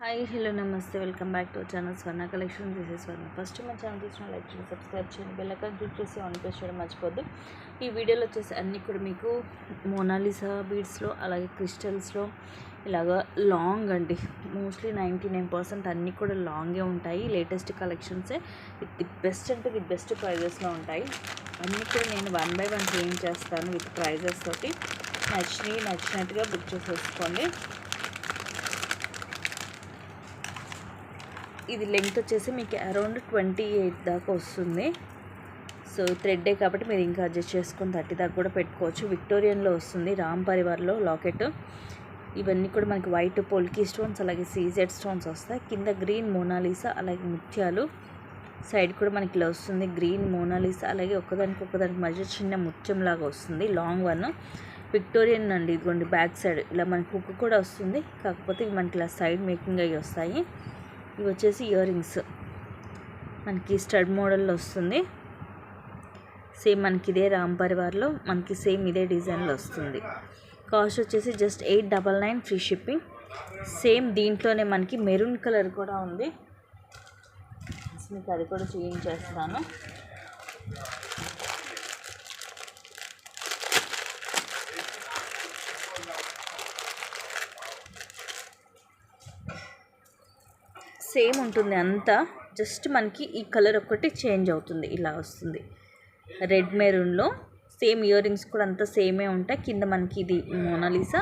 Hi hello నమస్తే welcome back to channel Swarna collection. This is Swarna. First మా channel చూసిన like చేసి subscribe చేయండి, బెల్ ఐకాన్ క్లిక్ చేసి ఆన్ ప్రెస్ చేయడం మర్చిపోద్దు. ఈ వీడియోలో వచ్చేసి అన్నీ కూడా మీకు మోనాలిసా బీడ్స్లో అలాగే క్రిస్టల్స్లో ఇలాగా లాంగ్ అండి. మోస్ట్లీ 99% అన్నీ కూడా లాంగే ఉంటాయి. లేటెస్ట్ కలెక్షన్సే విత్ ది బెస్ట్ అంటే ది బెస్ట్ ప్రైజెస్లో ఉంటాయి. అన్నీ కూడా నేను 1 by 1 చేంజ్ చేస్తాను విత్ ప్రైజెస్ తోటి. నచ్చినట్టుగా బుక్ చేసేసుకోండి. ఇది లెంగ్త్ వచ్చేసి మీకు అరౌండ్ 28 దాకా వస్తుంది. సో థ్రెడ్డే కాబట్టి మీరు ఇంకా అడ్జస్ట్ చేసుకొని 30 దాకా కూడా పెట్టుకోవచ్చు. విక్టోరియన్లో వస్తుంది, రామ్ పరివార్లో లాకెట్. ఇవన్నీ కూడా మనకి వైట్ పోల్కీ స్టోన్స్ అలాగే సీజెడ్ స్టోన్స్ వస్తాయి. కింద గ్రీన్ మోనాలిసా అలాగే ముత్యాలు, సైడ్ కూడా మనకి ఇలా వస్తుంది గ్రీన్ మోనాలిసా అలాగే ఒకదానికి మధ్య చిన్న ముత్యం లాగా వస్తుంది. లాంగ్ వన్ విక్టోరియన్ అండి. ఇదిగోండి బ్యాక్ సైడ్ ఇలా మనకి హుక్ కూడా వస్తుంది, కాకపోతే ఇవి మనకి ఇలా సైడ్ మేకింగ్ అయ్యి వస్తాయి. ఇవి వచ్చేసి ఇయర్ రింగ్స్ మనకి స్టడ్ మోడల్లో వస్తుంది. సేమ్ మనకి ఇదే రామ్ పరివార్లో మనకి సేమ్ ఇదే డిజైన్లో వస్తుంది. కాస్ట్ వచ్చేసి జస్ట్ 899 ఫ్రీ షిప్పింగ్. సేమ్ దీంట్లోనే మనకి మెరూన్ కలర్ కూడా ఉంది, మీకు అది కూడా చూపించేస్తాను. సేమ్ ఉంటుంది అంతా, జస్ట్ మనకి ఈ కలర్ ఒకటి చేంజ్ అవుతుంది, ఇలా వస్తుంది రెడ్ మెరూన్లో. సేమ్ ఇయర్ రింగ్స్ కూడా అంతా సేమే ఉంటాయి. కింద మనకి ఇది మోనాలిసా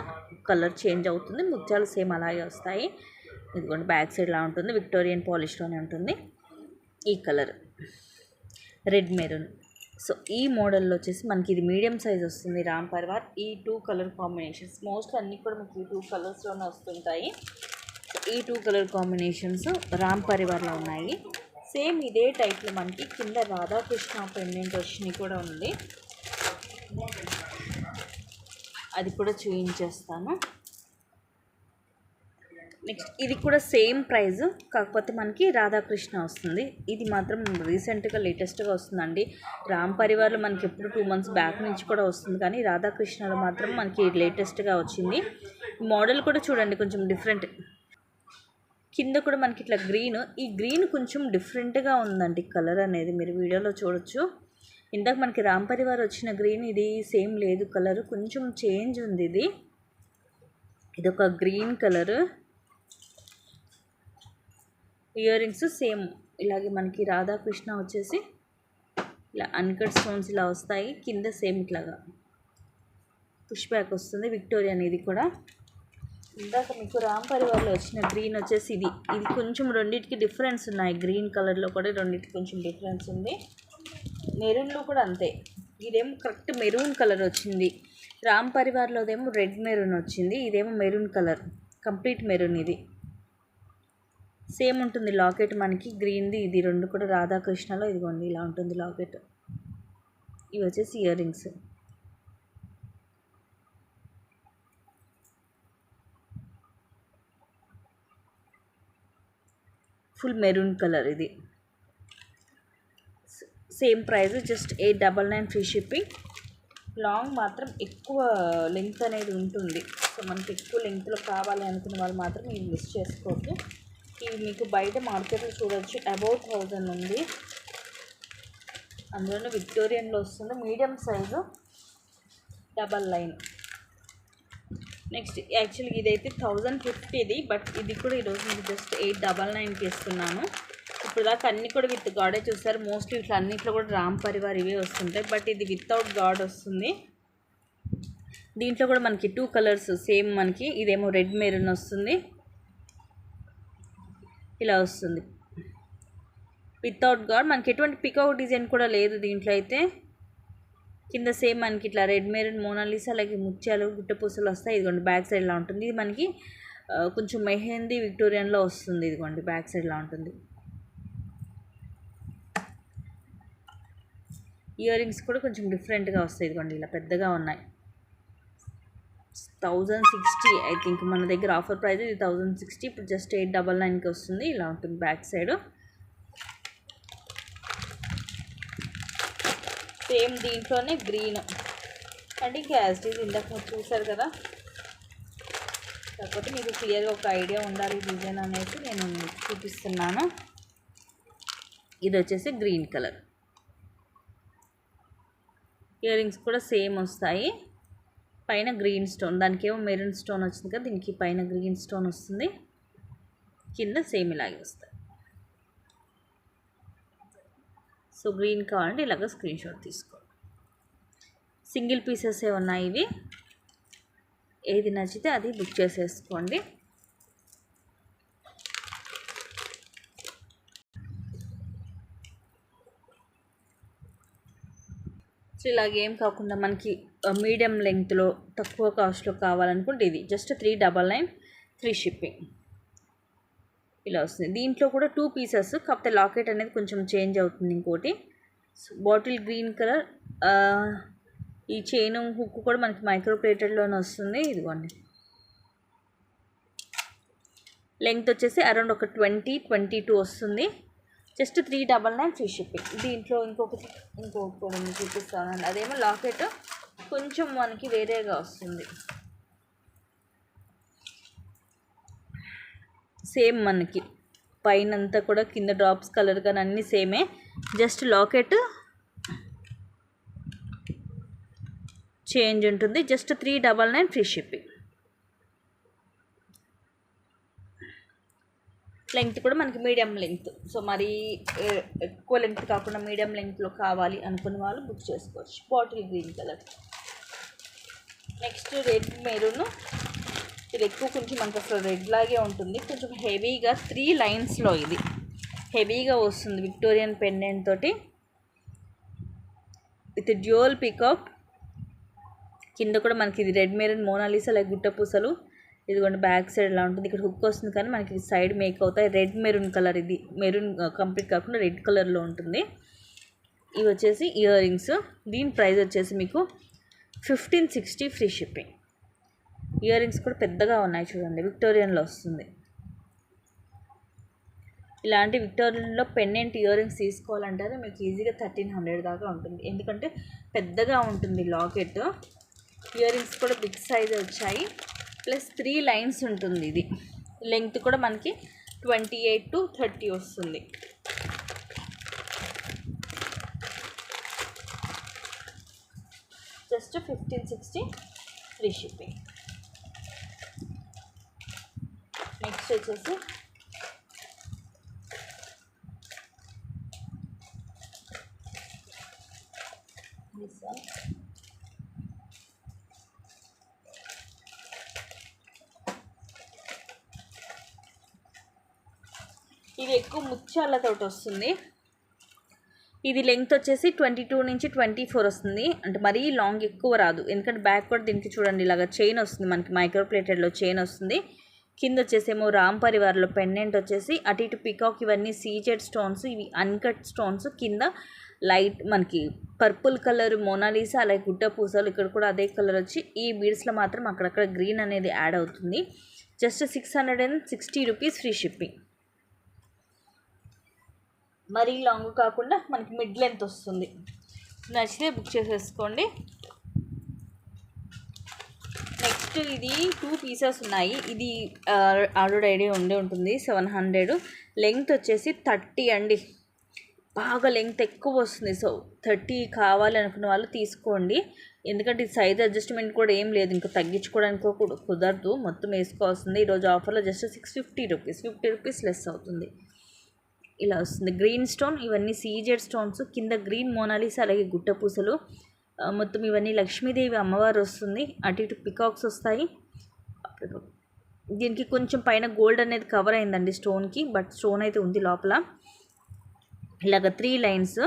కలర్ చేంజ్ అవుతుంది, ముత్యాలు సేమ్ అలాగే వస్తాయి. ఇదిగోండి బ్యాక్ సైడ్ లా ఉంటుంది, విక్టోరియన్ పాలిష్లోనే ఉంటుంది. ఈ కలర్ రెడ్ మెరూన్. సో ఈ మోడల్లో వచ్చేసి మనకి ఇది మీడియం సైజ్ వస్తుంది రామ్ పరివార్. ఈ 2 కలర్ కాంబినేషన్స్ మోస్ట్లీ అన్నీ కూడా మనకి ఈ 2 కలర్స్లోనే వస్తుంటాయి. ఈ 2 కలర్ కాంబినేషన్స్ రామ్ పరివార్లో ఉన్నాయి. సేమ్ ఇదే టైప్లో మనకి కింద రాధాకృష్ణ పెండెంట్ వచ్చినవి కూడా ఉంది, అది కూడా చూపించేస్తాను. నెక్స్ట్ ఇది కూడా సేమ్ ప్రైస్, కాకపోతే మనకి రాధాకృష్ణ వస్తుంది. ఇది మాత్రం రీసెంట్గా లేటెస్ట్గా వస్తుందండి. రామ్ పరివార్లో మనకి ఎప్పుడు 2 months బ్యాక్ నుంచి కూడా వస్తుంది, కానీ రాధాకృష్ణలో మాత్రం మనకి లేటెస్ట్గా వచ్చింది. మోడల్ కూడా చూడండి కొంచెం డిఫరెంట్. కింద కూడా మనకి ఇట్లా గ్రీన్, ఈ గ్రీన్ కొంచెం డిఫరెంట్గా ఉందండి కలర్ అనేది, మీరు వీడియోలో చూడొచ్చు. ఇందాక మనకి రామ్ పరివార్ వచ్చిన గ్రీన్ ఇది సేమ్ లేదు, కలర్ కొంచెం చేంజ్ ఉంది. ఇది ఒక green colour. Ear rings same ఇలాగే మనకి రాధాకృష్ణ వచ్చేసి ఇలా అన్కట్ స్టోన్స్ ఇలా వస్తాయి. కింద సేమ్ ఇట్లాగా పుష్ బ్యాక్ వస్తుంది. విక్టోరియన్ ఇది కూడా. ఇందాక మీకు రామ్ పరివార్లో వచ్చిన గ్రీన్ వచ్చేసి ఇది కొంచెం రెండింటికి డిఫరెన్స్ ఉన్నాయి. గ్రీన్ కలర్లో కూడా రెండింటికి కొంచెం డిఫరెన్స్ ఉంది. మెరూన్లో కూడా అంతే, ఇదేమో కరెక్ట్ మెరూన్ కలర్ వచ్చింది. రామ్ పరివార్లోదేమో రెడ్ మెరూన్ వచ్చింది, ఇదేమో మెరూన్ కలర్, కంప్లీట్ మెరూన్. ఇది సేమ్ ఉంటుంది లాకెట్ మనకి గ్రీన్ది. ఇది 2 కూడా రాధాకృష్ణలో ఇదిగోండి ఇలా ఉంటుంది లాకెట్. ఇవి వచ్చేసి earrings. Full maroon colour. ఇది same price just 899 free shipping. Long మాత్రం ఎక్కువ లెంగ్త్ అనేది ఉంటుంది, సో మనకి ఎక్కువ లెంగ్త్లో కావాలి అనుకున్న వాళ్ళు మాత్రం ఇవి మిస్ చేసుకోవద్దు. ఇవి మీకు బయట మార్కెట్లో చూడవచ్చు, అబౌట్ 1000 ఉంది. అందులోనే విక్టోరియన్లో వస్తుంది, medium size double line. Next యాక్చువల్గా ఇదైతే 1050, బట్ ఇది కూడా ఈరోజు మీకు జస్ట్ 899కి ఇస్తున్నాను. ఇప్పుడు దాకా అన్నీ కూడా విత్ గాడే చూస్తారు. మోస్ట్లీ ఇట్లా అన్నిట్లో కూడా రామ్ పరివార్ ఇవే వస్తుంటాయి, బట్ ఇది వితౌట్ గాడ్ వస్తుంది. దీంట్లో కూడా మనకి 2 కలర్స్ సేమ్, మనకి ఇదేమో రెడ్ మెరూన్ వస్తుంది, ఇలా వస్తుంది వితౌట్ గాడ్. మనకి ఎటువంటి పికాక్ డిజైన్ కూడా లేదు దీంట్లో అయితే. కింద సేమ్ మనకి ఇట్లా రెడ్ మెరూన్ మోనాలిసా అలాగే ముత్యాలు గుట్టపూసలు వస్తాయి. ఇదిగోండి బ్యాక్ సైడ్లా ఉంటుంది. ఇది మనకి కొంచెం మెహందీ విక్టోరియన్లో వస్తుంది. ఇదిగోండి బ్యాక్ సైడ్లా ఉంటుంది. ఇయర్ రింగ్స్ కూడా కొంచెం డిఫరెంట్గా వస్తాయి. ఇదిగోండి ఇలా పెద్దగా ఉన్నాయి. 1060 ఐ థింక్ మన దగ్గర ఆఫర్ ప్రైస్ ఇది 1060. ఇప్పుడు జస్ట్ 899కి వస్తుంది. ఇలా ఉంటుంది బ్యాక్ సైడ్. సేమ్ దీంట్లోనే గ్రీన్ అంటే ఇంకా యాజ్ ఇట్ ఈజ్ ఇందాక మీరు చూసారు కదా, కాకపోతే మీకు క్లియర్గా ఒక ఐడియా ఉండాలి డిజైన్ అనేసి నేను చూపిస్తున్నాను. ఇది వచ్చేసి గ్రీన్ కలర్. ఇయర్ రింగ్స్ కూడా సేమ్ వస్తాయి. పైన గ్రీన్ స్టోన్, దానికేమో మెరూన్ స్టోన్ వచ్చింది కదా, దీనికి పైన గ్రీన్ స్టోన్ వస్తుంది, కింద సేమ్ ఇలాగే వస్తాయి. సో గ్రీన్ కావాలంటే ఇలాగ స్క్రీన్ షాట్ తీసుకోండి. సింగిల్ పీసెసే ఉన్నాయి ఇవి. ఏది నచ్చితే అది బుక్ చేసేసుకోండి. సో ఇలాగేం కాకుండా మనకి మీడియం లెంగ్త్లో తక్కువ కాస్ట్లో కావాలనుకుంటే ఇది జస్ట్ 399 ఫ్రీ షిప్పింగ్ ఇలా వస్తుంది. దీంట్లో కూడా 2 పీసెస్, కాకపోతే లాకెట్ అనేది కొంచెం చేంజ్ అవుతుంది. ఇంకోటి బాటిల్ గ్రీన్ కలర్. ఈ చైన్ హుక్ కూడా మనకి మైక్రో ప్లేటెడ్లోనే వస్తుంది. ఇదిగోండి, లెంగ్త్ వచ్చేసి అరౌండ్ ఒక 20-22 వస్తుంది. Just 399 free shipping. దీంట్లో ఇంకొకటి చూపిస్తానండి. అదేమో లాకెట్ కొంచెం మనకి వేరేగా వస్తుంది. సేమ్ మనకి పైనంతా కూడా కింద డ్రాప్స్ కలర్ కానీ అన్నీ సేమే. జస్ట్ లాకెట్ చేంజ్ ఉంటుంది. Just 399 free shipping. లెంగ్త్ కూడా మనకి మీడియం లెంగ్త్. సో మరి ఎక్కువ లెంగ్త్ కాకుండా మీడియం లెంగ్త్లో కావాలి అనుకున్న వాళ్ళు బుక్ చేసుకోవచ్చు. Bottle green colour. Next red maroon. ఇది ఎక్కువ కొంచెం మనకు అసలు రెడ్ లాగే ఉంటుంది, కొంచెం హెవీగా 3 లైన్స్లో ఇది హెవీగా వస్తుంది. విక్టోరియన్ పెండెంట్ తోటి విత్ డ్యూయల్ పికాక్. కింద కూడా మనకి ఇది రెడ్ మెరూన్ మోనాలిసా లైక్ గుట్ట పూసలు. ఇదిగోండి బ్యాక్ సైడ్ ఇలా ఉంటుంది. ఇక్కడ హుక్ వస్తుంది కానీ మనకి సైడ్ మేక్ అవుతాయి. Red maroon colour. ఇది మెరూన్ కంప్లీట్ కాకుండా రెడ్ కలర్లో ఉంటుంది. ఇవి వచ్చేసి ఇయర్ రింగ్స్. దీని ప్రైస్ వచ్చేసి మీకు 1560 ఫ్రీ షిప్పింగ్. ఇయర్ రింగ్స్ కూడా పెద్దగా ఉన్నాయి చూడండి, విక్టోరియన్లో వస్తుంది. ఇలాంటి విక్టోరియన్లో పెండెంట్ ఇయర్ రింగ్స్ తీసుకోవాలంటే మీకు ఈజీగా 1300 దాకా ఉంటుంది, ఎందుకంటే పెద్దగా ఉంటుంది లాకెట్. ఇయర్ రింగ్స్ కూడా బిగ్ సైజ్ వచ్చాయి, ప్లస్ 3 లైన్స్ ఉంటుంది. ఇది లెంగ్త్ కూడా మనకి 28 to 30 వస్తుంది. Just 1560 free shipping. నెక్స్ట్ వచ్చేసి ఇది ఎక్కువ ముత్యాలతో వస్తుంది. ఇది లెంగ్త్ వచ్చేసి 22 నుంచి 24 వస్తుంది. అంటే మరీ లాంగ్ ఎక్కువ రాదు, ఎందుకంటే బ్యాక్ కూడా దీనికి చూడండి ఇలాగ చైన్ వస్తుంది, మనకి మైక్రో ప్లేటెడ్లో చైన్ వస్తుంది. కింద వచ్చేసేమో రామ్ పరివార్లో పెండెంట్ వచ్చేసి అటు ఇటు పికాక్. ఇవన్నీ సీజెడ్ స్టోన్స్, ఇవి అన్కట్ స్టోన్స్. కింద లైట్ మనకి పర్పుల్ కలర్ మోనాలిసా అలాగే గుడ్డ పూసలు. ఇక్కడ కూడా అదే కలర్ వచ్చి ఈ బీడ్స్లో మాత్రం అక్కడక్కడ గ్రీన్ అనేది యాడ్ అవుతుంది. Just 660 rupees free shipping. మరీ లాంగ్ కాకుండా మనకి మిడ్ లెంత్ వస్తుంది. నచ్చితే బుక్ చేసేసుకోండి. నెక్స్ట్ ఇది 2 పీసెస్ ఉన్నాయి. ఇది ఆల్రెడీ ఐడియా ఉంటుంది 700. లెంగ్త్ వచ్చేసి 30 అండి, బాగా లెంగ్త్ ఎక్కువ వస్తుంది. సో 30 కావాలి అనుకున్న వాళ్ళు తీసుకోండి, ఎందుకంటే ఇది సైజ్ అడ్జస్ట్మెంట్ కూడా ఏం లేదు, ఇంకా తగ్గించుకోవడానికి కూడా కుదరదు, మొత్తం వేసుకోవాల్సింది. ఈరోజు ఆఫర్లో జస్ట్ 650 రూపీస్, 50 రూపీస్ లెస్ అవుతుంది. ఇలా వస్తుంది. గ్రీన్ స్టోన్, ఇవన్నీ సీజెడ్ స్టోన్స్. కింద గ్రీన్ మోనాలిసా అలాగే గుట్ట పూసలు. మొత్తం ఇవన్నీ లక్ష్మీదేవి అమ్మవారు వస్తుంది. అటు ఇటు పికాక్స్ వస్తాయి. దీనికి కొంచెం పైన గోల్డ్ అనేది కవర్ అయిందండి స్టోన్కి, బట్ స్టోన్ అయితే ఉంది లోపల. ఇలాగ 3 లైన్స్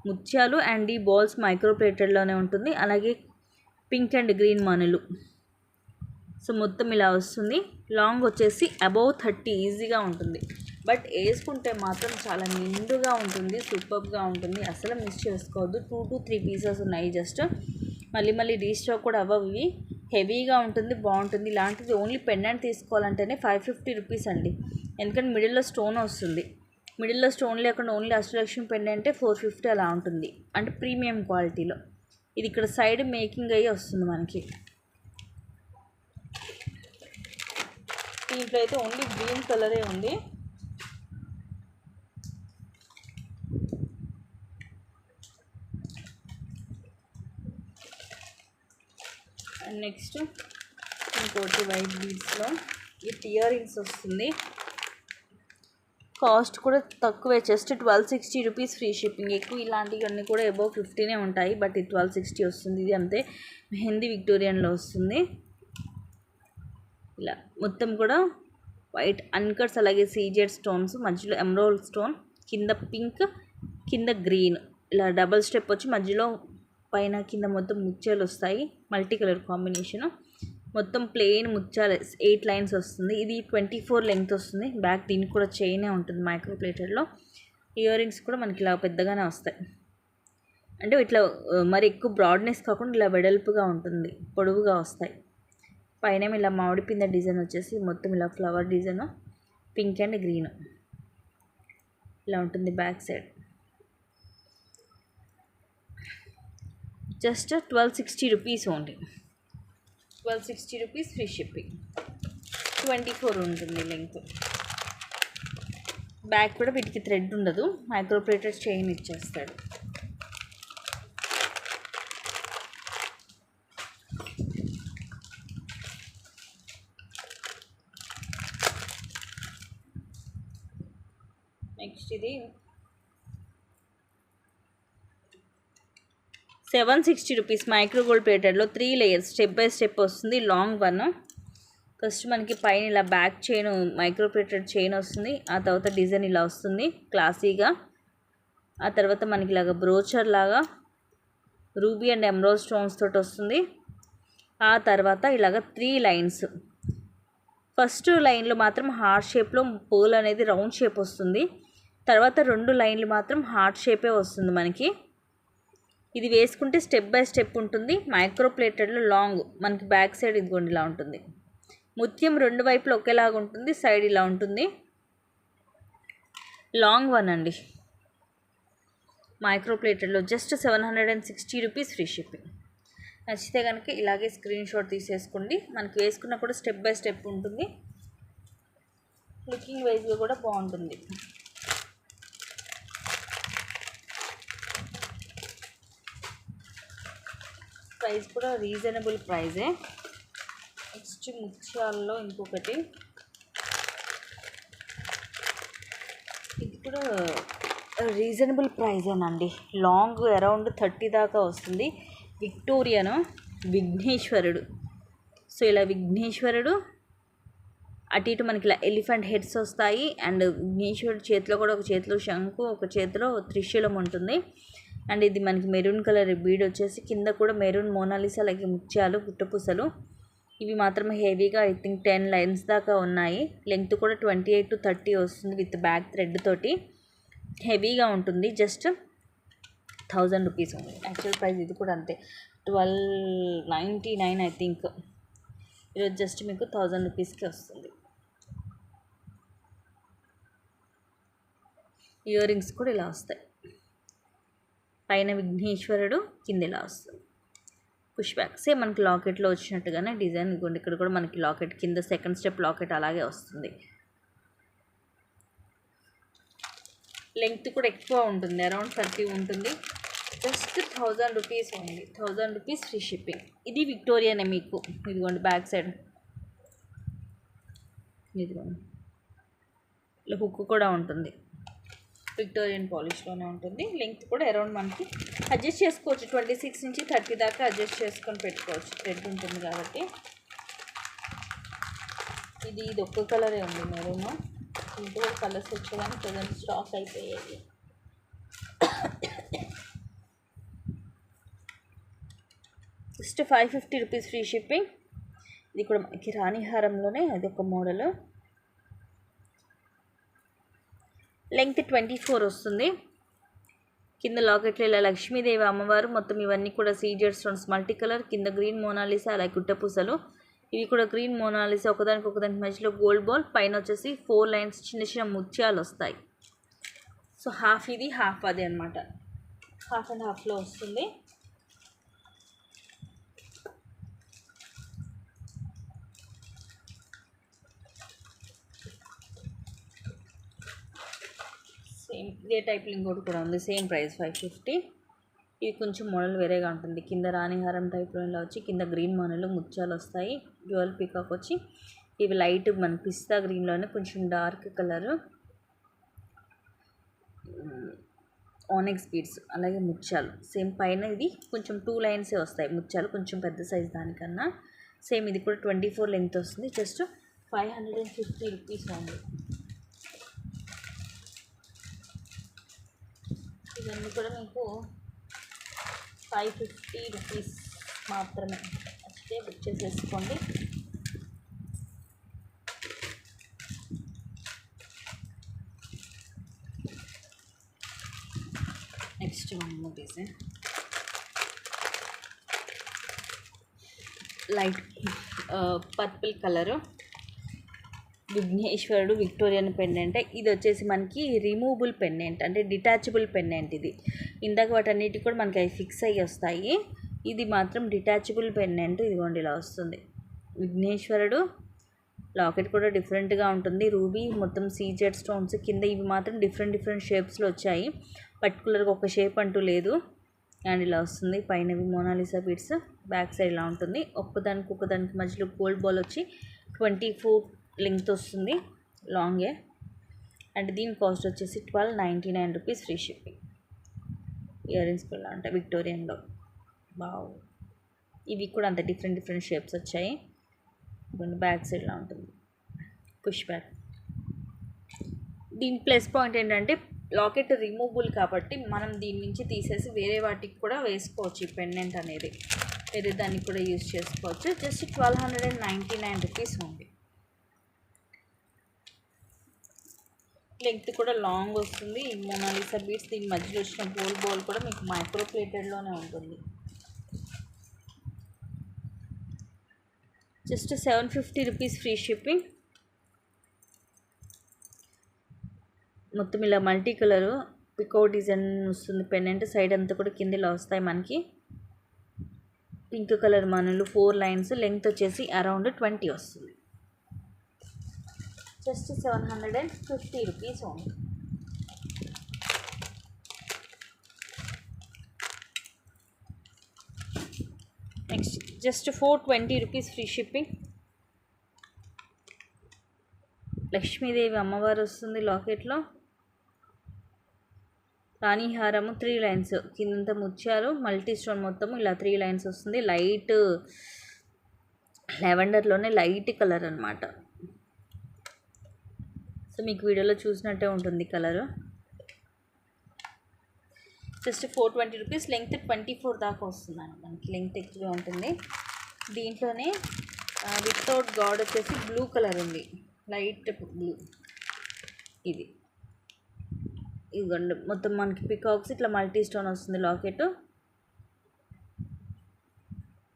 ముత్యాలు అండ్ ఈ బాల్స్ మైక్రో ప్లేటెడ్లోనే ఉంటుంది. అలాగే పింక్ అండ్ గ్రీన్ మనులు. సో మొత్తం ఇలా వస్తుంది. లాంగ్ వచ్చేసి అబౌవ్ 30 ఈజీగా ఉంటుంది, బట్ వేసుకుంటే మాత్రం చాలా నిండుగా ఉంటుంది, సూపర్గా ఉంటుంది, అసలు మిస్ చేసుకోవద్దు. 2 to 3 పీసెస్ ఉన్నాయి జస్ట్. మళ్ళీ రీస్టాక్ కూడా అవ్వవు. ఇవి హెవీగా ఉంటుంది, బాగుంటుంది. ఇలాంటిది ఓన్లీ పెండెంట్ తీసుకోవాలంటేనే 550 రూపీస్ అండి, ఎందుకంటే మిడిల్లో స్టోన్ వస్తుంది. మిడిల్లో స్టోన్ లేకుండా ఓన్లీ అష్టలక్ష్మి పెండెంటే 450 అలా ఉంటుంది, అంటే ప్రీమియం క్వాలిటీలో. ఇది ఇక్కడ సైడ్ మేకింగ్ అయ్యి వస్తుంది మనకి. దీంట్లో అయితే ఓన్లీ గ్రీన్ కలరే ఉంది. అండ్ నెక్స్ట్ ఇంకోటి వైట్ బీడ్స్లో విత్ ఇయర్ రింగ్స్ వస్తుంది. కాస్ట్ కూడా తక్కువే, జస్ట్ 1260 రూపీస్ ఫ్రీ షిప్పింగ్. ఎక్కువ ఇలాంటివన్నీ కూడా అబౌవ్ 50 ఉంటాయి, బట్ ఇది 1260 వస్తుంది. ఇది అంతే మెహందీ విక్టోరియన్లో వస్తుంది. ఇలా మొత్తం కూడా వైట్ అన్కట్స్, అలాగే సీజెడ్ స్టోన్స్, మధ్యలో ఎమరాల్డ్ స్టోన్, కింద పింక్, కింద గ్రీన్, ఇలా డబల్ స్టెప్ వచ్చి మధ్యలో పైన కింద మొత్తం ముత్యాలు వస్తాయి. మల్టీ కలర్ కాంబినేషన్, మొత్తం ప్లెయిన్ ముత్యాలు 8 లైన్స్ వస్తుంది. ఇది 24 లెంగ్త్ వస్తుంది. బ్యాక్ దీనికి కూడా చైనే ఉంటుంది మైక్రో ప్లేటెడ్లో. ఇయర్ రింగ్స్ కూడా మనకి ఇలా పెద్దగానే వస్తాయి, అంటే ఇట్లా మరి ఎక్కువ బ్రాడ్నెస్ కాకుండా ఇలా వెడల్పుగా ఉంటుంది, పొడవుగా వస్తాయి. పైన ఇలా మామిడి పింద డిజైన్ వచ్చేసి మొత్తం ఇలా flower design, pink and green ఇలా ఉంటుంది back side. Just 1260 rupees only. 1260 rupees free shipping. 24 ఉంటుంది లెంగ్త్. బ్యాక్ కూడా వీటికి థ్రెడ్ ఉండదు, మైక్రో ప్లేటెడ్ చైన్ ఇచ్చేస్తాడు. నెక్స్ట్ ఇది 760 రూపీస్ మైక్రో గోల్డ్ ప్లేటెడ్లో 3 లేయర్స్ స్టెప్ బై స్టెప్ వస్తుంది. Long one. ఫస్ట్ మనకి పైన ఇలా back chain micro plated chain వస్తుంది. ఆ తర్వాత డిజైన్ ఇలా వస్తుంది క్లాసీగా. ఆ తర్వాత మనకి ఇలాగ బ్రోచర్ లాగా రూబీ అండ్ ఎమరాల్డ్ స్టోన్స్ తోటి వస్తుంది. ఆ తర్వాత ఇలాగ 3 లైన్స్. ఫస్ట్ లైన్లో మాత్రం హార్ట్ షేప్లో పోల్ అనేది రౌండ్ షేప్ వస్తుంది. తర్వాత 2 లైన్లు మాత్రం హార్ట్ షేపే వస్తుంది మనకి. ఇది వేసుకుంటే స్టెప్ బై స్టెప్ ఉంటుంది. మైక్రో ప్లేటెడ్లో లాంగ్ మనకి బ్యాక్ సైడ్ ఇదిగోండి ఇలా ఉంటుంది. ముత్యం 2 వైపులు ఒకేలాగా ఉంటుంది, సైడ్ ఇలా ఉంటుంది. లాంగ్ వన్ అండి మైక్రో ప్లేటెడ్లో. Just 760 rupees free shipping. నచ్చితే కనుక ఇలాగే స్క్రీన్ షాట్ తీసేసుకోండి. మనకి వేసుకున్న కూడా స్టెప్ బై స్టెప్ ఉంటుంది, లుకింగ్ వైజ్గా కూడా బాగుంటుంది. ప్రైస్ కూడా రీజనబుల్ ప్రైజే. నెక్స్ట్ ముత్యాల్లో ఇంకొకటి, ఇది కూడా రీజనబుల్ ప్రైజేనండి. లాంగ్ అరౌండ్ 30 దాకా వస్తుంది. విక్టోరియన్ విఘ్నేశ్వరుడు. సో ఇలా విఘ్నేశ్వరుడు అటు ఇటు మనకి ఇలా ఎలిఫెంట్ హెడ్స్ వస్తాయి. అండ్ విఘ్నేశ్వరుడు చేతిలో కూడా ఒక చేతిలో శంకు, ఒక చేతిలో త్రిశూలం ఉంటుంది. అండ్ ఇది మనకి మెరూన్ కలర్ బీడ్ వచ్చేసి కింద కూడా మెరూన్ మోనాలిసా, అలాగే ముత్యాలు, పుట్టపూసలు. ఇవి మాత్రం హెవీగా ఐ థింక్ 10 లైన్స్ దాకా ఉన్నాయి. లెంగ్త్ కూడా 28 to 30 వస్తుంది విత్ బ్యాక్ థ్రెడ్ తోటి. హెవీగా ఉంటుంది. జస్ట్ 1000 రూపీస్ ఉంది. యాక్చువల్ ప్రైస్ ఇది కూడా అంతే, 1299 ఐ థింక్. ఈరోజు జస్ట్ మీకు 1000 రూపీస్కి వస్తుంది. ఇయర్ రింగ్స్ కూడా ఇలా వస్తాయి. పైన విఘ్నేశ్వరుడు, కింద ఇలా వస్తుంది పుష్ బ్యాక్. సేమ్ మనకి లాకెట్లో వచ్చినట్టుగానే డిజైన్ ఇవ్వండి. ఇక్కడ కూడా మనకి లాకెట్ కింద సెకండ్ స్టెప్ లాకెట్ అలాగే వస్తుంది. లెంగ్త్ కూడా ఎక్కువ ఉంటుంది, అరౌండ్ 30 ఉంటుంది. Just 1000 rupees only. 1000 rupees free shipping. ఇది విక్టోరియానే మీకు. ఇదిగోండి బ్యాక్ సైడ్ ఇదిగోండి ఇలా హుక్ కూడా ఉంటుంది. విక్టోరియన్ పాలిష్లోనే ఉంటుంది. లెంగ్త్ కూడా అరౌండ్ మనకి అడ్జస్ట్ చేసుకోవచ్చు, 26 నుంచి 30 దాకా అడ్జస్ట్ చేసుకొని పెట్టుకోవచ్చు, థ్రెడ్ ఉంటుంది కాబట్టి. ఇది ఒక్క కలరే ఉంది మెరూన్. ఇంకో కలర్స్ వచ్చేదాన్ని ప్రజెంట్ స్టాక్ అయిపోయాయి. Just 550 rupees free shipping. ఇది కూడా మనకి రాణిహారంలోనే అదొక మోడల్. లెంగ్త్ 24 వస్తుంది. కింద లాకెట్లో ఇలా లక్ష్మీదేవి అమ్మవారు, మొత్తం ఇవన్నీ కూడా సీజెడ్ స్టోన్స్ మల్టీ కలర్, కింద గ్రీన్ మోనాలిసా, అలాగే గుట్టపూసలు. ఇవి కూడా గ్రీన్ మోనాలిసా, ఒకదానికి మధ్యలో గోల్డ్ బాల్, పైన వచ్చేసి 4 లైన్స్ చిన్న చిన్న ముత్యాలు వస్తాయి. సో హాఫ్ ఇది హాఫ్ అది అనమాట, హాఫ్ అండ్ హాఫ్లో వస్తుంది. సేమ్ ఇదే టైప్లో ఇంకోటి కూడా ఉంది, సేమ్ ప్రైస్ 550. ఇది కొంచెం మోడల్ వేరేగా ఉంటుంది. కింద రాణిహారం టైప్లో ఇలా వచ్చి కింద గ్రీన్ మనలు ముత్యాలు వస్తాయి. డ్యూయల్ పీకాక్ వచ్చి ఇవి లైట్ మన పిస్తా గ్రీన్లోనే కొంచెం డార్క్ కలరు ఆనెక్స్ బీడ్స్, అలాగే ముత్యాలు సేమ్ పైన. ఇది కొంచెం 2 లైన్సే వస్తాయి ముత్యాలు, కొంచెం పెద్ద సైజ్ దానికన్నా. సేమ్ ఇది కూడా 24 లెంత్ వస్తుంది. జస్ట్ 550 రూపీస్ ఉంది. ఇవన్నీ కూడా మీకు 550 రూపీస్ మాత్రమే. అయితే బుక్ చేసేసుకోండి. నెక్స్ట్ వన్ తీసే లైట్ పర్పుల్ కలరు విఘ్నేశ్వరుడు విక్టోరియన్ పెండెంట్. ఇది వచ్చేసి మనకి రిమూవబుల్ పెండెంట్, అంటే డిటాచబుల్ పెండెంట్. ఇది ఇందాక వాటన్నిటికి కూడా మనకి అవి ఫిక్స్ అయ్యి వస్తాయి. ఇది మాత్రం డిటాచబుల్ పెండెంట్. ఇదిగోండి ఇలా వస్తుంది. విఘ్నేశ్వరుడు లాకెట్ కూడా డిఫరెంట్గా ఉంటుంది. రూబీ మొత్తం సీజెడ్ స్టోన్స్ కింద ఇవి మాత్రం డిఫరెంట్ షేప్స్లో వచ్చాయి. పర్టికులర్గా ఒక షేప్ అంటూ లేదు. అండ్ ఇలా వస్తుంది. పైనవి మోనాలిసా బీడ్స్, బ్యాక్ సైడ్ ఇలా ఉంటుంది. ఒక్కదానికి మధ్యలో గోల్డ్ బాల్ వచ్చి 24 లెంగ్త్ వస్తుంది, లాంగే. అండ్ దీని కాస్ట్ వచ్చేసి 1299 rupees free shipping. Ear rings కూడా ఉంటాయి విక్టోరియన్లో. బావ్, ఇవి కూడా అంత డిఫరెంట్ షేప్స్ వచ్చాయి. బ్యాక్ సైడ్లా ఉంటుంది, పుష్ బ్యాక్. దీని ప్లస్ పాయింట్ ఏంటంటే లాకెట్ రిమూవబుల్ కాబట్టి మనం దీని నుంచి తీసేసి వేరే వాటికి కూడా వేసుకోవచ్చు. ఈ పెండెంట్ అనేది వేరే దానికి కూడా యూజ్ చేసుకోవచ్చు. జస్ట్ 1299 రూపీస్ ఉంది. లెంగ్త్ కూడా లాంగ్ వస్తుంది. ఈ మోనాలిసా బీడ్స్ దీని మధ్యలో వచ్చిన గోల్డ్ బాల్ కూడా మీకు మైక్రో ప్లేటెడ్లోనే ఉంటుంది. Just 750 rupees free shipping. మొత్తం ఇలా మల్టీ కలరు పికో డిజైన్ వస్తుంది. పెండెంట్ సైడ్ అంతా కూడా కింద ఇలా వస్తాయి మనకి. పింక్ కలర్ మనలు 4 లైన్స్, లెంగ్త్ వచ్చేసి అరౌండ్ 20 వస్తుంది. Just 750 rupees only. Next just 420 rupees free shipping. Lakshmidevi అమ్మవారు వస్తుంది లాకెట్లో. రాణిహారము 3 లైన్స్, కిందంతా ముత్యాలు, మల్టీ స్టోన్ మొత్తము ఇలా 3 లైన్స్ వస్తుంది. లైట్ లెవెండర్లోనే లైట్ కలర్ అనమాట. సో మీకు వీడియోలో చూసినట్టే ఉంటుంది కలరు. Just 420 rupees. లెంగ్త్ 24 దాకా వస్తుందండి మనకి, లెంగ్త్ ఎక్కువగా ఉంటుంది. దీంట్లోనే వితౌట్ గాడ్ వచ్చేసి బ్లూ కలర్ ఉంది, లైట్ బ్లూ. ఇదిగోండి మొత్తం మనకి పికాక్స్ ఇట్లా మల్టీ స్టోన్ వస్తుంది locket.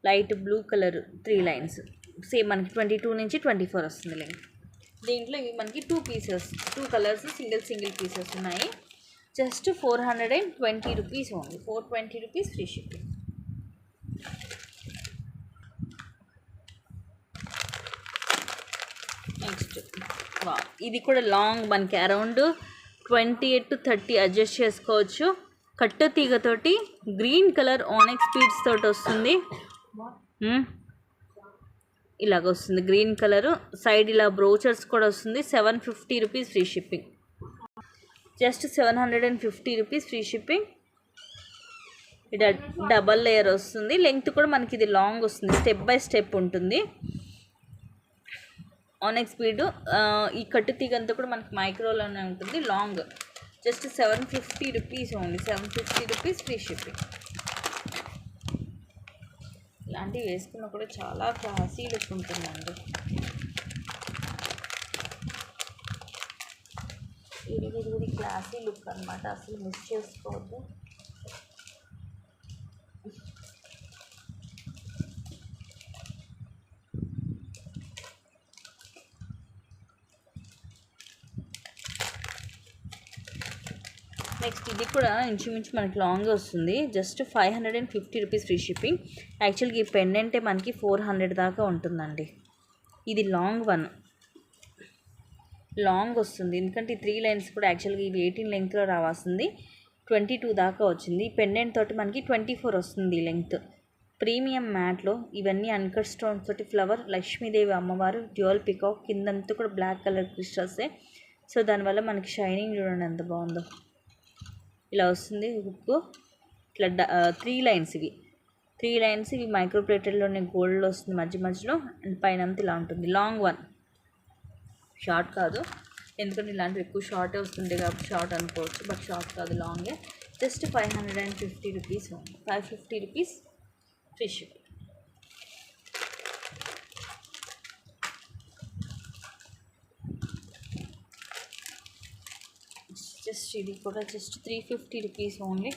Light blue colour 3 lines, same మనకి 22 నుంచి 24 వస్తుంది లెంగ్త్. దీంట్లో ఇవి మనకి 2 కలర్స్ సింగిల్ పీసెస్ ఉన్నాయి. Just 420 rupees only. 420 rupees free shipping. Next ఇది కూడా లాంగ్, మనకి అరౌండ్ 28 to 30 అడ్జస్ట్ చేసుకోవచ్చు. కట్టు తీగతోటి గ్రీన్ కలర్ ఆనెక్స్ బీడ్స్ తోటి వస్తుంది. ఇలాగ వస్తుంది గ్రీన్ కలరు. సైడ్ ఇలా బ్రోచర్స్ కూడా వస్తుంది. 750 rupees free shipping. Just 750 rupees free shipping. ఇది డబల్ లేయర్ వస్తుంది. లెంగ్త్ కూడా మనకి ఇది లాంగ్ వస్తుంది, స్టెప్ బై స్టెప్ ఉంటుంది. ఆనెక్స్ బీడ్ ఈ కట్టు తీగ అంతా కూడా మనకి మైక్రోలోనే ఉంటుంది, long. Just 750 rupees only. 750 rupees free shipping. ఇలాంటివి వేసుకున్నా కూడా చాలా క్లాసీ లుక్ ఉంటుందండి. ఇది క్లాసీ లుక్ అనమాట, అసలు మిస్ చేసుకోవద్దు. నెక్స్ట్ ఇది కూడా ఇంచుమించు మనకి లాంగ్ వస్తుంది. Just 550 rupees free shipping. యాక్చువల్గా ఈ పెండెంటే మనకి 400 దాకా ఉంటుందండి. ఇది లాంగ్ వన్. లాంగ్ వస్తుంది, ఎందుకంటే ఈ 3 లైన్స్ కూడా యాక్చువల్గా ఇవి 18 లెంగ్త్లో రావాల్సింది, 22 దాకా వచ్చింది. పెండెంట్ తోటి మనకి 24 వస్తుంది లెంగ్త్. ప్రీమియం మ్యాట్లో ఇవన్నీ అన్కట్ స్టోన్స్ తోటి ఫ్లవర్, లక్ష్మీదేవి అమ్మవారు, డ్యూయల్ పికాక్, కిందంతా కూడా బ్లాక్ కలర్ క్రిస్టల్సే. సో దానివల్ల మనకి షైనింగ్ చూడండి ఎంత బాగుందో. ఇలా వస్తుంది హుక్, ఇట్లా 3 లైన్స్ ఇవి 3 లైన్స్ ఇవి మైక్రో ప్లేటెడ్లోనే గోల్డ్లో వస్తుంది మధ్య మధ్యలో. అండ్ పైన అంతా ఇలా ఉంటుంది. లాంగ్ వన్, షార్ట్ కాదు, ఎందుకంటే ఇలాంటివి ఎక్కువ షార్టే వస్తుండే కాబట్టి షార్ట్ అనుకోవచ్చు, బట్ షార్ట్ కాదు, లాంగే. Just 550 rupees, 550 rupees free ship. Just ఇది కూడా జస్ట్ 350 రూపీస్ ఓన్లీ.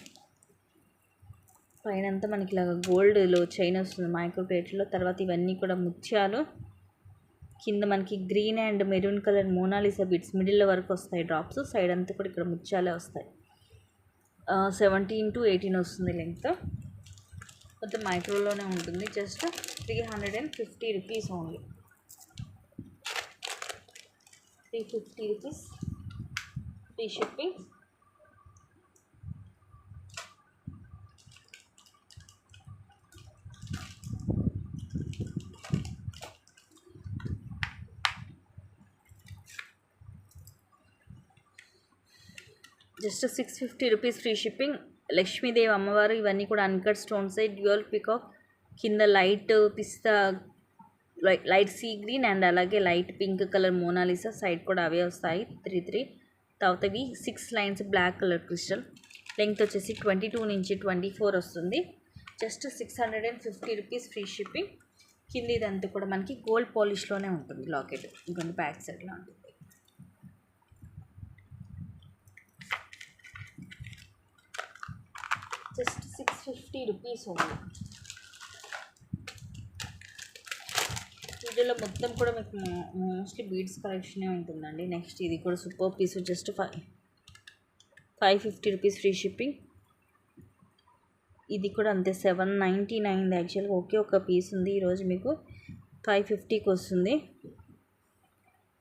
పైన అంతా మనకి ఇలాగ గోల్డ్లో చైన్ వస్తుంది మైక్రో ప్లేట్లో. తర్వాత ఇవన్నీ కూడా ముత్యాలు, కింద మనకి green and maroon colour Mona Lisa bits middle వరకు వస్తాయి డ్రాప్స్. సైడ్ అంతా కూడా ఇక్కడ ముత్యాలే వస్తాయి. 17 to 18 వస్తుంది లెంగ్త్. మొత్తం మైక్రోలోనే ఉంటుంది. Just 350 rupees only. 350 rupees free shipping. Just 650 rupees free shipping. Lakshmidevi అమ్మవారు, ఇవన్నీ కూడా అన్కట్ స్టోన్స్, డ్యూయల్ పికాక్, కింద లైట్ పిస్తా, లైట్ సీ గ్రీన్ అండ్ అలాగే light pink colour Mona Lisa. Side కూడా అవే వస్తాయి 3 తర్వాత ఇవి 6 lines black colour crystal. Length వచ్చేసి 22 నుంచి 24 వస్తుంది. Just 650 rupees free shipping. కింద ఇదంతా కూడా మనకి గోల్డ్ పాలిష్లోనే ఉంటుంది లాకెట్. ఇంకొంచెం బ్యాక్ సైడ్లో ఉంటుంది. Just 650 rupees only. వీడియోలో మొత్తం కూడా మీకు మోస్ట్లీ బీడ్స్ కలెక్షనే ఉంటుందండి. నెక్స్ట్ ఇది కూడా super piece, just 550 rupees free shipping. ఇది కూడా అంతే 799 యాక్చువల్గా. ఒకే ఒక పీస్ ఉంది, ఈరోజు మీకు 550కి వస్తుంది.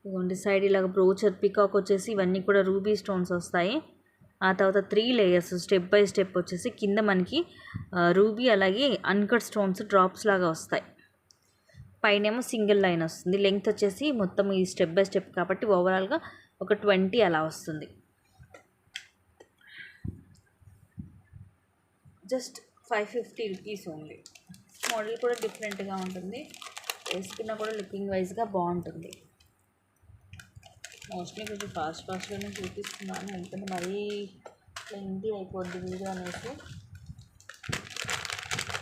ఇదిగోండి సైడ్ ఇలాగ బ్రోచర్ పికాక్ వచ్చేసి ఇవన్నీ కూడా రూబీ స్టోన్స్ వస్తాయి. ఆ తర్వాత 3 లేయర్స్ స్టెప్ బై స్టెప్ వచ్చేసి కింద మనకి రూబీ అలాగే అన్కట్ స్టోన్స్ డ్రాప్స్ లాగా వస్తాయి. పైనేమో సింగిల్ లైన్ వస్తుంది. లెంగ్త్ వచ్చేసి మొత్తం ఈ స్టెప్ బై స్టెప్ కాబట్టి ఓవరాల్గా ఒక 20 అలా వస్తుంది. Just 550 rupees only. మోడల్ కూడా డిఫరెంట్గా ఉంటుంది, వేసుకున్నా కూడా లుకింగ్ వైజ్గా బాగుంటుంది. మోస్ట్లీ కొంచెం ఫాస్ట్గానే చూపిస్తున్నాను, ఎందుకంటే మరీ లెంగ్తీ అయిపోద్ది వీడియో అనేసి.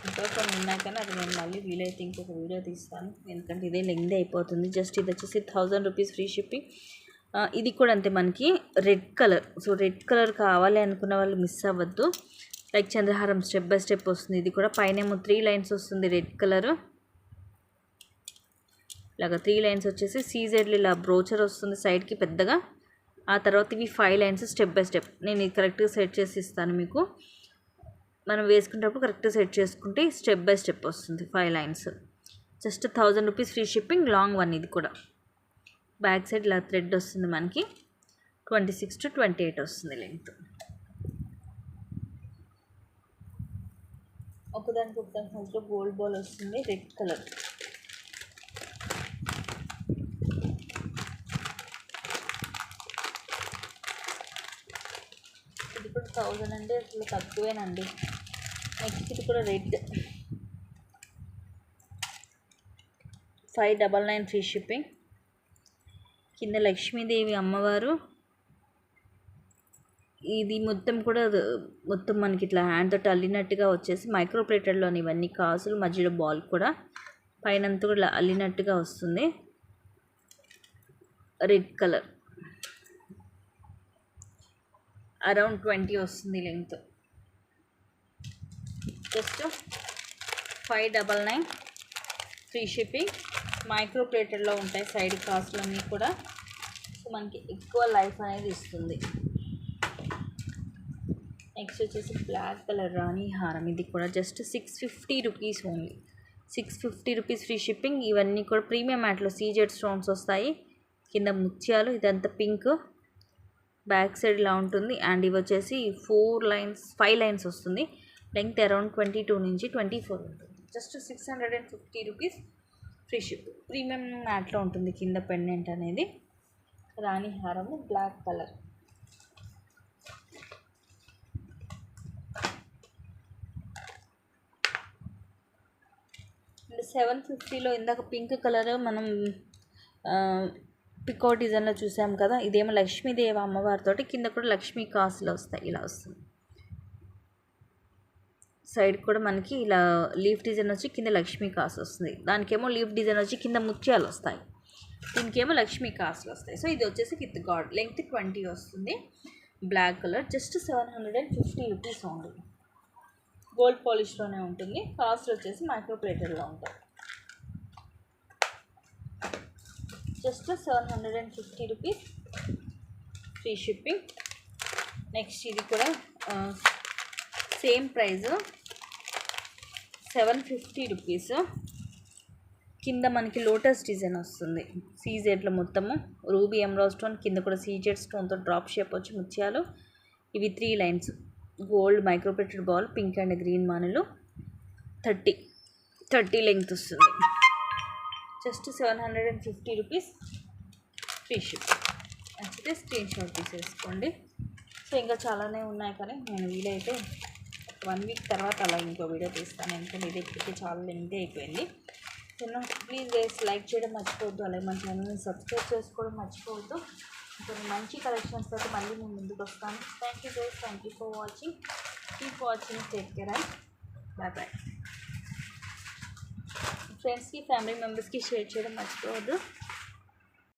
ఇంకా కొన్ని ఉన్నాయి కానీ అది నేను మళ్ళీ వీలైతే ఇంకొక వీడియో తీస్తాను, ఎందుకంటే ఇదే లెంగ్తీ అయిపోతుంది. జస్ట్ ఇది వచ్చేసి 1000 రూపీస్ ఫ్రీ షిప్పింగ్. ఇది కూడా అంతే మనకి red colour. So red colour కావాలి అనుకున్న వాళ్ళు మిస్ అవ్వద్దు. లైక్ చంద్రహారం స్టెప్ బై స్టెప్ వస్తుంది. ఇది కూడా పైనేమో 3 లైన్స్ వస్తుంది రెడ్ కలరు. ఇలాగ 3 లైన్స్ వచ్చేసి సీజెడ్లు ఇలా బ్రోచర్ వస్తుంది సైడ్కి పెద్దగా. ఆ తర్వాత ఇవి 5 లైన్స్ స్టెప్ బై స్టెప్. నేను ఇది కరెక్ట్గా సెట్ చేసి ఇస్తాను మీకు. మనం వేసుకునేటప్పుడు కరెక్ట్గా సెట్ చేసుకుంటే స్టెప్ బై స్టెప్ వస్తుంది 5 lines. Just 1000 rupees free shipping. Long one ఇది కూడా. బ్యాక్ సైడ్ ఇలా థ్రెడ్ వస్తుంది మనకి. 26 to 28 వస్తుంది లెంగ్త్. ఒకదానికి ఒకదానికి మధ్యలో గోల్డ్ బాల్ వస్తుంది రెడ్ కలర్. ఇది కూడా 1000 అంటే అసలు తక్కువేనండి. నెక్స్ట్ ఇది కూడా రెడ్ 599 ఫ్రీ షిప్పింగ్. కింద లక్ష్మీదేవి అమ్మవారు. ఇది మొత్తం కూడా మొత్తం మనకి ఇట్లా హ్యాండ్ తోటి అల్లినట్టుగా వచ్చేసి మైక్రో ప్లేటెడ్లోని ఇవన్నీ కాసులు, మధ్యలో బాల్ కూడా పైనంతా కూడా అల్లినట్టుగా వస్తుంది. రెడ్ కలర్ అరౌండ్ 20 వస్తుంది length. Just 599 free shipping. Micro ప్లేటెడ్లో ఉంటాయి సైడ్ కాసులన్నీ కూడా. సో మనకి ఎక్కువ లైఫ్ అనేది ఇస్తుంది. నెక్స్ట్ వచ్చేసి బ్లాక్ కలర్ రాణి హారం. ఇది కూడా just 650 rupees only. 650 rupees free shipping. ఇవన్నీ కూడా ప్రీమియం మ్యాట్లో సీజెడ్ స్టోన్స్ వస్తాయి. కింద ముత్యాలు, ఇదంతా పింక్, బ్యాక్ సైడ్ ఇలా ఉంటుంది. అండ్ ఇవి వచ్చేసి 5 లైన్స్ వస్తుంది. లెంగ్త్ అరౌండ్ 22 నుంచి 24 ఉంటుంది. Just 650 rupees free ship. Premium మ్యాట్లో ఉంటుంది కింద పెండెంట్ అనేది. రాణి హారము బ్లాక్ కలర్. అండ్ 750లో ఇందాక పింక్ కలర్ మనం పికో డిజైన్లో చూసాం కదా, ఇదేమో లక్ష్మీదేవి అమ్మవారితోటి, కింద కూడా లక్ష్మీ కాసులు వస్తాయి, ఇలా వస్తుంది. సైడ్ కూడా మనకి ఇలా లీఫ్ డిజైన్ వచ్చి కింద లక్ష్మీ కాసు వస్తుంది. దానికేమో లీఫ్ డిజైన్ వచ్చి కింద ముత్యాలు వస్తాయి, దీనికేమో లక్ష్మీ కాసులు వస్తాయి. సో ఇది వచ్చేసి విత్ గాడ్. లెంగ్త్ 20 వస్తుంది. Black colour. Just 750 rupees only. Gold పాలిష్లోనే ఉంటుంది. కాస్ట్ వచ్చేసి మైక్రో ప్లేటర్లో ఉంటుంది. Just 750 rupees free shipping. Next ఇది కూడా సేమ్ ప్రైస్ 750 రూపీస్. కింద మనకి లోటస్ డిజైన్ వస్తుంది. సీజెడ్లో మొత్తము రూబీ ఎమరాల్డ్ స్టోన్, కింద కూడా సీజెడ్ స్టోన్తో డ్రాప్ షేప్ వచ్చి ముత్యాలు. ఇవి 3 లైన్స్. Gold micro plated ball, pink and green మానులు. 30 లెంగ్త్ వస్తుంది. Just 750 rupees free ship. నచ్చితే స్క్రీన్ షాట్ తీసేసుకోండి. సో ఇంకా చాలానే ఉన్నాయి, కానీ నేను వీలైతే 1 వీక్ తర్వాత అలా ఇంకో వీడియో తీస్తాను. ఎందుకంటే ఇది ఇప్పటికీ చాలా లెంగ్త్ అయిపోయింది. ప్లీజ్ గైస్ లైక్ చేయడం మర్చిపోవద్దు, అలాగే మన ఛానల్ని సబ్స్క్రైబ్ చేసుకోవడం మర్చిపోవద్దు. కొన్ని మంచి కలెక్షన్స్ అయితే మళ్ళీ నేను ముందుకు వస్తాను. Thank you guys, thank you for watching. Keep watching, take care and bye bye. ఫ్రెండ్స్కి, ఫ్యామిలీ మెంబర్స్కి షేర్ చేయడం మర్చిపోవద్దు.